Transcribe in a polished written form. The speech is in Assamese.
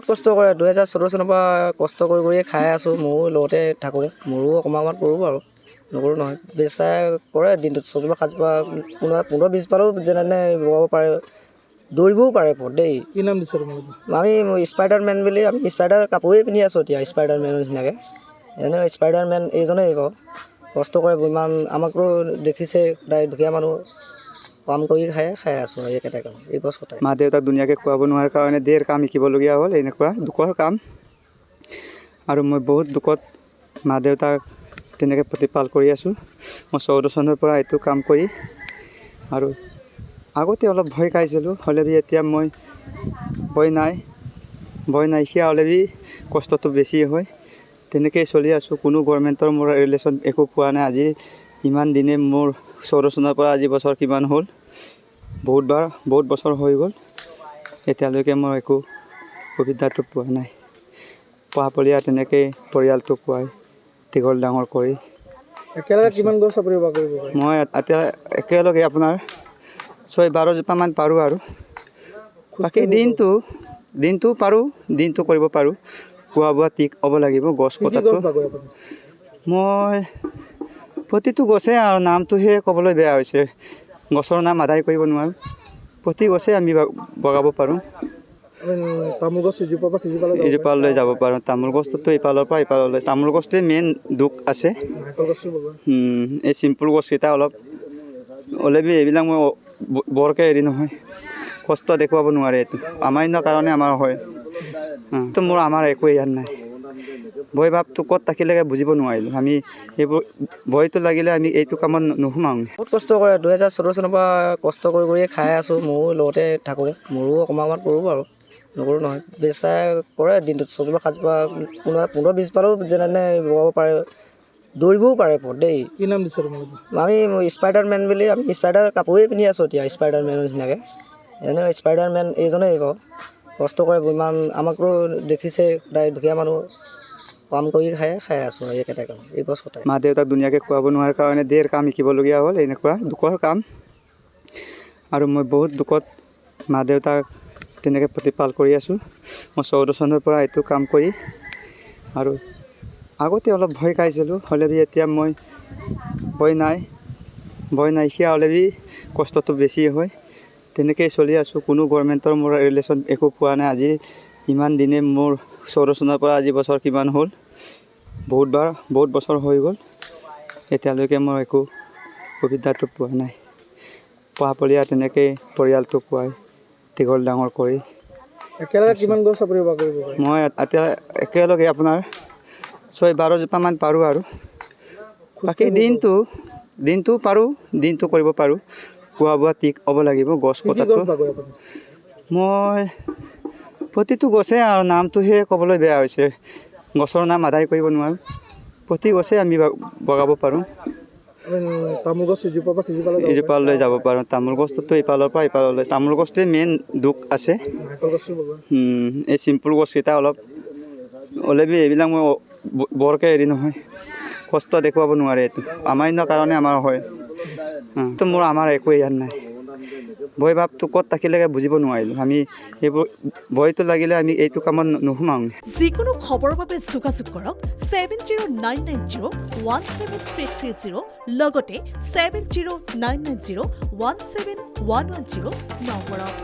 বহুত কষ্ট কৰে 2014 চনৰ পৰা কষ্ট কৰি খাই আছোঁ ময়ো লগতে থাকোঁ মোৰো অকণমান কৰোঁ বাৰু নকৰোঁ নহয় বেচাই কৰে দিনটোত 6 7 15-20 বাৰো যেনে বগাব পাৰে দৌৰিবও পাৰে দেই। কি নাম দিছে তোমালোকে? আমি স্পাইডাৰমেন বুলি আমি স্পাইডাৰ কাপোৰেই পিন্ধি আছোঁ এতিয়া স্পাইডাৰমেনৰ নিচিনাকৈ এনে স্পাইডাৰমেন এইজনেই কওঁ কষ্ট কৰে ইমান আমাকতো দেখিছে সদায় দুখীয়া মানুহ কাম কৰি খাই আছোঁ এইকেইটা কাম এই গছ কটাই মা দেউতাক ধুনীয়াকৈ খুৱাব নোৱাৰাৰ কাৰণে ধেৰ কাম শিকিবলগীয়া হ'ল এনেকুৱা দুখৰ কাম আৰু মই বহুত দুখত মা দেউতাক তেনেকৈ প্ৰতিপাল কৰি আছোঁ মই 14 চনৰ পৰা এইটো কাম কৰি আৰু আগতে অলপ ভয় খাইছিলোঁ হ'লেও এতিয়া মই ভয় নাইকিয়া হ'লেও কষ্টটো বেছি হয় তেনেকৈ চলি আছোঁ কোনো গভৰ্ণমেণ্টৰ মোৰ ৰিলেশ্যন একো পোৱা নাই আজি ইমান দিনে মোৰ 14 চনৰ পৰা আজি বছৰ কিমান হ'ল বহুত বছৰ হৈ গ'ল এতিয়ালৈকে মই একো সুবিধাটো পোৱা নাই পঢ়া তেনেকৈ পৰিয়ালটো খুৱাই দীঘল ডাঙৰ কৰি একেলগে কিমান গছ আপুনি ৰোপণ কৰিব পাৰে? মই এতিয়া একেলগে আপোনাৰ 12 জোপামান পাৰোঁ আৰু বাকী দিনটো পাৰোঁ দিনটো কৰিব পাৰোঁ খোৱা বোৱা ঠিক হ'ব লাগিব গছ কটাটো মই প্ৰতিটো গছে আৰু নামটোহে ক'বলৈ বেয়া হৈছে গছৰ নাম আদায় কৰিব নোৱাৰোঁ প্ৰতি গছে আমি বগাব পাৰোঁ তামোল গছ ইজোপালৈ যাব পাৰোঁ তামোল গছটোতো ইফালৰ পৰা ইফাললৈ তামোল গছটোৱে মেইন দুখ আছে এই চিম্পুল গছকেইটা অলপ হ'লেও এইবিলাক মই বৰকৈ হেৰি নহয় কষ্ট দেখুৱাব নোৱাৰে এইটো সামান্য কাৰণে আমাৰ হয় তো আমাৰ একো ইয়াত নাই ভয় ভাৱটো ক'ত থাকিলেগে বুজিব নোৱাৰিলোঁ আমি এইবোৰ ভয়টো লাগিলে আমি এইটো কামত নোসোমাওঁ বহুত কষ্ট কৰে 2014 চনৰ পৰা কষ্ট কৰি খাই আছোঁ ময়ো লগতে থাকোঁ মোৰো অকণমান কৰোঁ বাৰু নকৰোঁ নহয় বেচাই কৰে দিনটোত 6 7 15-20 বাৰো যেনে বগাব পাৰে দৌৰিবও পাৰে দেই। কি নাম দিছে তোমালোকে? আমি স্পাইডাৰমেন বুলি আমি স্পাইডাৰ কাপোৰেই পিন্ধি আছোঁ এতিয়া স্পাইডাৰমেনৰ নিচিনাকৈ এনে স্পাইডাৰমেন এইজনেই কওঁ কষ্ট কৰে ইমান আমাকতো দেখিছে সদায় দুখীয়া মানুহ কাম কৰি খাই আছোঁ এইকেইটা কাম এই গছ কটাই মা দেউতাক ধুনীয়াকৈ খুৱাব নোৱাৰাৰ কাৰণে ধেৰ কাম শিকিবলগীয়া হ'ল এনেকুৱা দুখৰ কাম আৰু মই বহুত দুখত মা দেউতাক তেনেকৈ প্ৰতিপাল কৰি আছোঁ মই 14 চনৰ পৰা এইটো কাম কৰি আৰু আগতে অলপ ভয় খাইছিলোঁ হ'লেও এতিয়া মই ভয় নাইকিয়া হ'লেও কষ্টটো বেছি হয় তেনেকৈ চলি আছোঁ কোনো গভৰ্ণমেণ্টৰ মোৰ ৰিলেশ্যন একো পোৱা নাই আজি ইমান দিনে মোৰ 14 চনৰ পৰা আজি বছৰ কিমান হ'ল বহুত বছৰ হৈ গ'ল এতিয়ালৈকে মই একো সুবিধাটো পোৱা নাই পঢ়া তেনেকৈ পৰিয়ালটো খুৱাই দীঘল ডাঙৰ কৰি একেলগে কিমান গছ আপুনি ৰোপণ কৰিব পাৰে? মই এতিয়া একেলগে আপোনাৰ 12 জোপামান পাৰোঁ আৰু বাকী দিনটো পাৰোঁ দিনটো কৰিব পাৰোঁ খোৱা বোৱা ঠিক হ'ব লাগিব গছ কটাটো মই প্ৰতিটো গছে আৰু নামটোহে ক'বলৈ বেয়া হৈছে গছৰ নাম আদায় কৰিব নোৱাৰোঁ প্ৰতি গছে আমি বগাব পাৰোঁ তামোল গছ ইজোপালৈ যাব পাৰোঁ তামোল গছটোতো ইফালৰ পৰা ইফাললৈ তামোল গছটোৱে মেইন দুখ আছে এই চিম্পুল গছকেইটা অলপ হ'লেও এইবিলাক মই বৰকৈ হেৰি নহয় কষ্ট দেখুৱাব নোৱাৰে এইটো সামান্য কাৰণে আমাৰ হয় তো আমাৰ একো ইয়াত নাই ভয় ভাৱটো ক'ত থাকিলেগে বুজিব নোৱাৰিলোঁ আমি এইবোৰ ভয়টো লাগিলে আমি এইটো কামত নোসোমাওঁ যিকোনো খবৰৰ বাবে যোগাযোগ কৰক 7099017330 লগতে 7099017110 নম্বৰত।